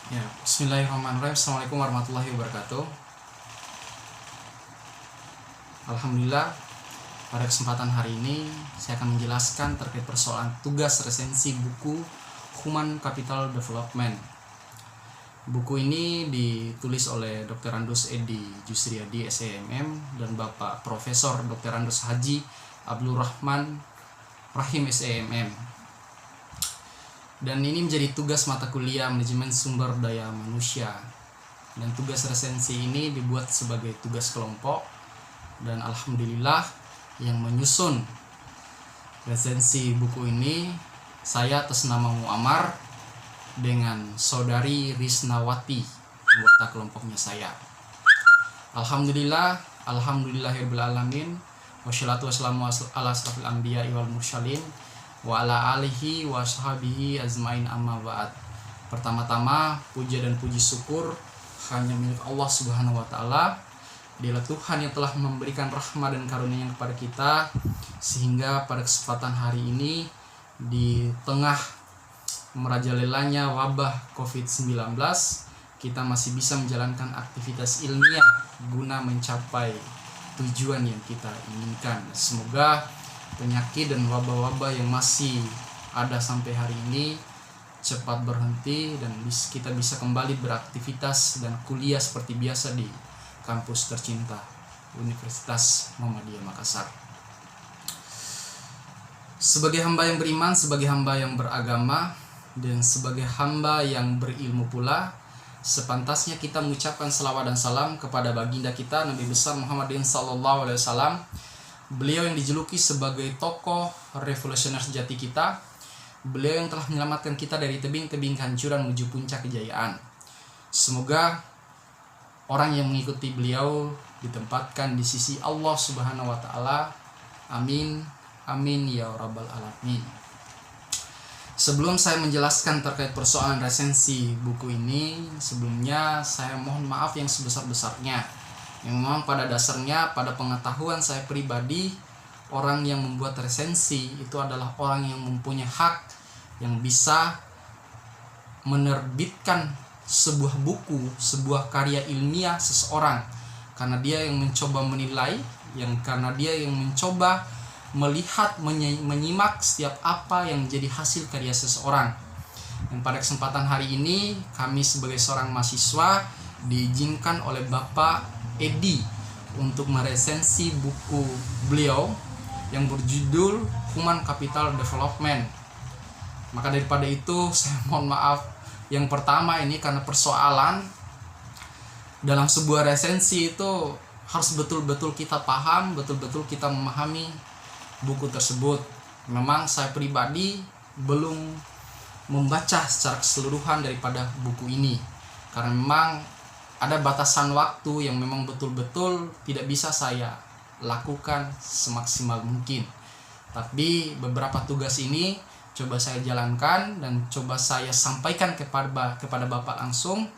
Ya, Bismillahirrahmanirrahim. Assalamualaikum warahmatullahi wabarakatuh. Alhamdulillah, pada kesempatan hari ini saya akan menjelaskan terkait persoalan tugas resensi buku Human Capital Development. Buku ini ditulis oleh Dr. Andus Edi Jusriyadi SEMM dan Bapak Profesor Dr. Andus Haji Abdul Rahman Rahim SEMM. Dan ini menjadi tugas mata kuliah manajemen sumber daya manusia. Dan tugas resensi ini dibuat sebagai tugas kelompok. Dan alhamdulillah yang menyusun resensi buku ini saya atas nama Muammar dengan saudari Risnawati, anggota kelompoknya saya. Alhamdulillahirabbil alamin. Wassalatu wassalamu ala asrofil anbiya wal mursalin wa ala alihi wa sahbihi azmain amma ba'd. Pertama-tama puja dan puji syukur hanya milik Allah Subhanahu wa taala. Dialah Tuhan yang telah memberikan rahmat dan karunia kepada kita sehingga pada kesempatan hari ini di tengah merajalelanya wabah Covid-19 kita masih bisa menjalankan aktivitas ilmiah guna mencapai tujuan yang kita inginkan. Semoga penyakit dan wabah-wabah yang masih ada sampai hari ini cepat berhenti dan kita bisa kembali beraktivitas dan kuliah seperti biasa di kampus tercinta Universitas Muhammadiyah Makassar. Sebagai hamba yang beriman, sebagai hamba yang beragama, dan sebagai hamba yang berilmu pula, sepantasnya kita mengucapkan salawat dan salam kepada baginda kita Nabi besar Muhammadin sallallahu alaihi wasallam. Beliau yang dijuluki sebagai tokoh revolusioner sejati kita. Beliau yang telah menyelamatkan kita dari tebing-tebing kehancuran menuju puncak kejayaan. Semoga orang yang mengikuti beliau ditempatkan di sisi Allah Subhanahu wa taala. Amin. Amin ya rabbal alamin. Sebelum saya menjelaskan terkait persoalan resensi buku ini, sebelumnya saya mohon maaf yang sebesar-besarnya. Memang pada dasarnya, pada pengetahuan saya pribadi, orang yang membuat resensi itu adalah orang yang mempunyai hak yang bisa menerbitkan sebuah buku, sebuah karya ilmiah seseorang, karena dia yang mencoba menilai, karena dia yang mencoba melihat, menyimak setiap apa yang menjadi hasil karya seseorang. Dan pada kesempatan hari ini kami sebagai seorang mahasiswa diizinkan oleh Bapak Edi untuk meresensi buku beliau yang berjudul Human Capital Development. Maka daripada itu saya mohon maaf yang pertama ini, karena persoalan dalam sebuah resensi itu harus betul-betul kita paham, betul-betul kita memahami buku tersebut. Memang saya pribadi belum membaca secara keseluruhan daripada buku ini, karena memang ada batasan waktu yang memang betul-betul tidak bisa saya lakukan semaksimal mungkin. Tapi beberapa tugas ini coba saya jalankan dan coba saya sampaikan kepada Bapak langsung,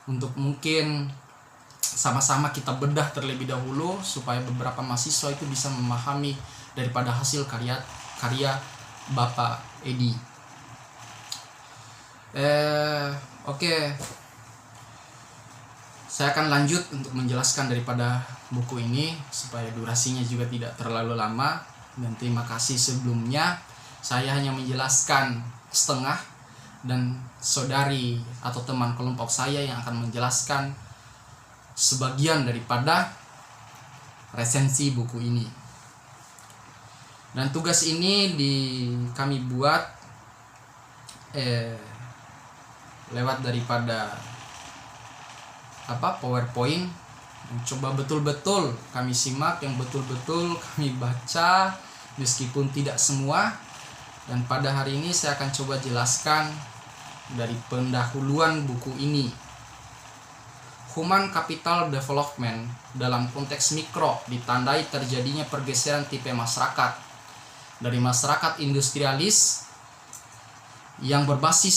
untuk mungkin sama-sama kita bedah terlebih dahulu supaya beberapa mahasiswa itu bisa memahami daripada hasil karya Bapak Edi. Oke. Saya akan lanjut untuk menjelaskan daripada buku ini supaya durasinya juga tidak terlalu lama. Dan terima kasih sebelumnya. Saya hanya menjelaskan setengah, dan saudari atau teman kelompok saya yang akan menjelaskan sebagian daripada resensi buku ini. Dan tugas ini kami buat lewat daripada PowerPoint. Coba betul-betul kami simak, yang betul-betul kami baca meskipun tidak semua. Dan pada hari ini saya akan coba jelaskan dari pendahuluan buku ini. Human Capital Development dalam konteks mikro ditandai terjadinya pergeseran tipe masyarakat dari masyarakat industrialis yang berbasis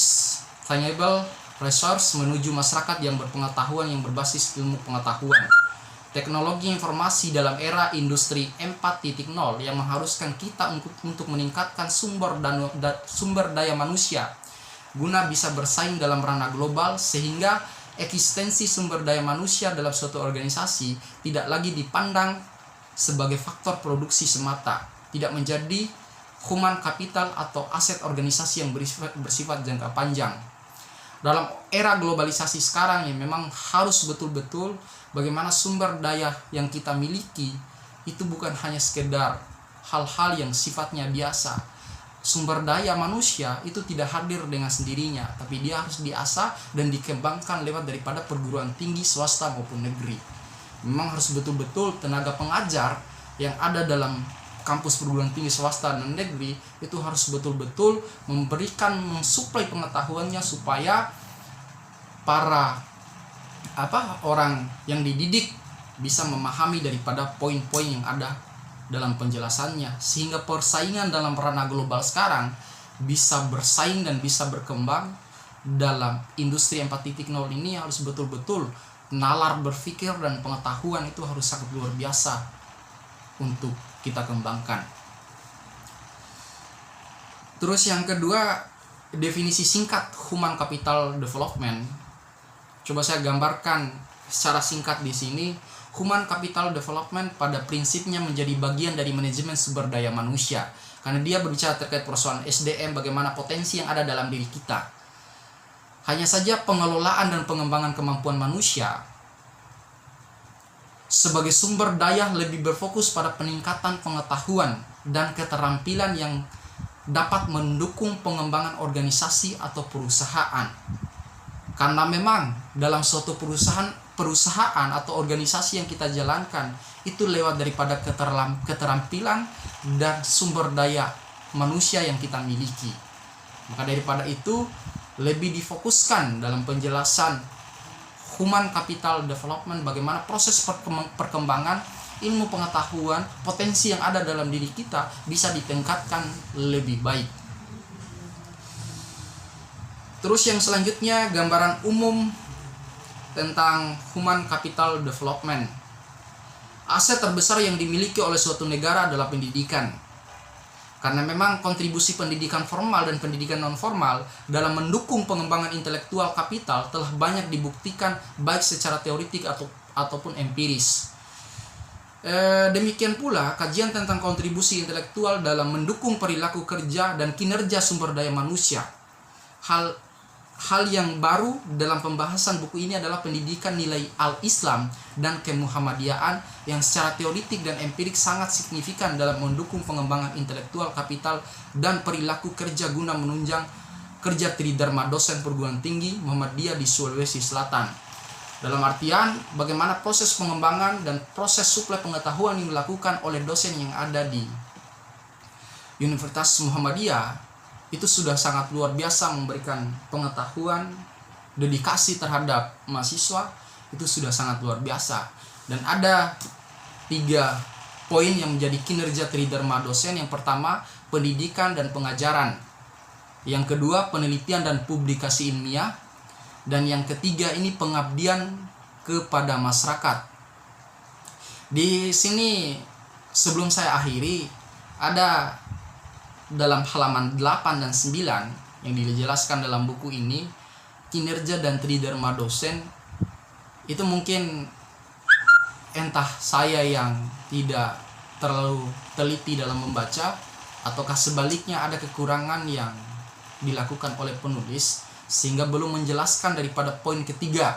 tangible resource menuju masyarakat yang berpengetahuan, yang berbasis ilmu pengetahuan. Teknologi informasi dalam era industri 4.0 yang mengharuskan kita untuk meningkatkan sumber daya manusia guna bisa bersaing dalam ranah global, sehingga eksistensi sumber daya manusia dalam suatu organisasi tidak lagi dipandang sebagai faktor produksi semata, tidak menjadi human capital atau aset organisasi yang bersifat jangka panjang. Dalam era globalisasi sekarang yang memang harus betul-betul bagaimana sumber daya yang kita miliki itu bukan hanya sekedar hal-hal yang sifatnya biasa. Sumber daya manusia itu tidak hadir dengan sendirinya, tapi dia harus diasah dan dikembangkan lewat daripada perguruan tinggi swasta maupun negeri. Memang harus betul-betul tenaga pengajar yang ada dalam kampus perguruan tinggi swasta dan negeri itu harus betul-betul mensuplai pengetahuannya supaya para orang yang dididik bisa memahami daripada poin-poin yang ada dalam penjelasannya, sehingga persaingan dalam ranah global sekarang bisa bersaing dan bisa berkembang dalam industri 4.0 ini. Harus betul-betul nalar berpikir dan pengetahuan itu harus sangat luar biasa untuk kita kembangkan. Terus yang kedua, definisi singkat human capital development. Coba saya gambarkan secara singkat di sini. Human capital development pada prinsipnya menjadi bagian dari manajemen sumber daya manusia, karena dia berbicara terkait persoalan SDM, bagaimana potensi yang ada dalam diri kita. Hanya saja pengelolaan dan pengembangan kemampuan manusia sebagai sumber daya lebih berfokus pada peningkatan pengetahuan dan keterampilan yang dapat mendukung pengembangan organisasi atau perusahaan. Karena memang dalam suatu perusahaan atau organisasi yang kita jalankan itu lewat daripada keterampilan dan sumber daya manusia yang kita miliki. Maka daripada itu lebih difokuskan dalam penjelasan human capital development, bagaimana proses perkembangan ilmu pengetahuan, potensi yang ada dalam diri kita bisa ditingkatkan lebih baik. Terus yang selanjutnya, gambaran umum tentang human capital development. Aset terbesar yang dimiliki oleh suatu negara adalah pendidikan. Karena memang kontribusi pendidikan formal dan pendidikan non formal dalam mendukung pengembangan intelektual kapital telah banyak dibuktikan baik secara teoritik ataupun empiris. Demikian pula kajian tentang kontribusi intelektual dalam mendukung perilaku kerja dan kinerja sumber daya manusia. Hal yang baru dalam pembahasan buku ini adalah pendidikan nilai al-Islam dan kemuhammadiyaan yang secara teoritik dan empirik sangat signifikan dalam mendukung pengembangan intelektual kapital dan perilaku kerja guna menunjang kerja tridharma dosen perguruan tinggi Muhammadiyah di Sulawesi Selatan. Dalam artian bagaimana proses pengembangan dan proses suplai pengetahuan yang dilakukan oleh dosen yang ada di Universitas Muhammadiyah itu sudah sangat luar biasa memberikan pengetahuan, dedikasi terhadap mahasiswa, itu sudah sangat luar biasa. Dan ada 3 poin yang menjadi kinerja tridharma dosen. Yang pertama, pendidikan dan pengajaran. Yang kedua, penelitian dan publikasi ilmiah. Dan yang ketiga ini pengabdian kepada masyarakat. Di sini sebelum saya akhiri, ada dalam halaman 8 dan 9 yang dijelaskan dalam buku ini, kinerja dan tridharma dosen itu mungkin entah saya yang tidak terlalu teliti dalam membaca, ataukah sebaliknya ada kekurangan yang dilakukan oleh penulis sehingga belum menjelaskan daripada poin ketiga,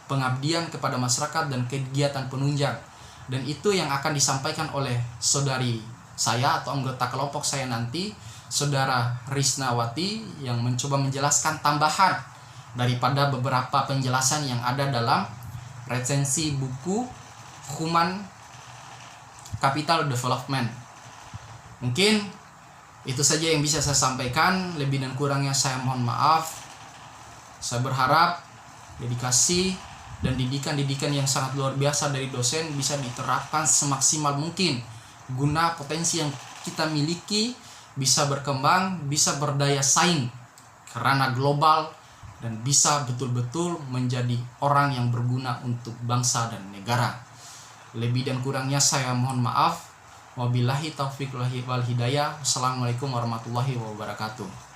pengabdian kepada masyarakat dan kegiatan penunjang. Dan itu yang akan disampaikan oleh saudari saya atau anggota kelompok saya nanti, Saudara Risnawati, yang mencoba menjelaskan tambahan daripada beberapa penjelasan yang ada dalam resensi buku Human Capital Development. Mungkin itu saja yang bisa saya sampaikan, lebih dan kurangnya saya mohon maaf. Saya berharap dedikasi dan didikan yang sangat luar biasa dari dosen bisa diterapkan semaksimal mungkin guna potensi yang kita miliki bisa berkembang, bisa berdaya saing karena global, dan bisa betul-betul menjadi orang yang berguna untuk bangsa dan negara. Lebih dan kurangnya saya mohon maaf. Wabillahi taufiq wal hidayah. Assalamualaikum warahmatullahi wabarakatuh.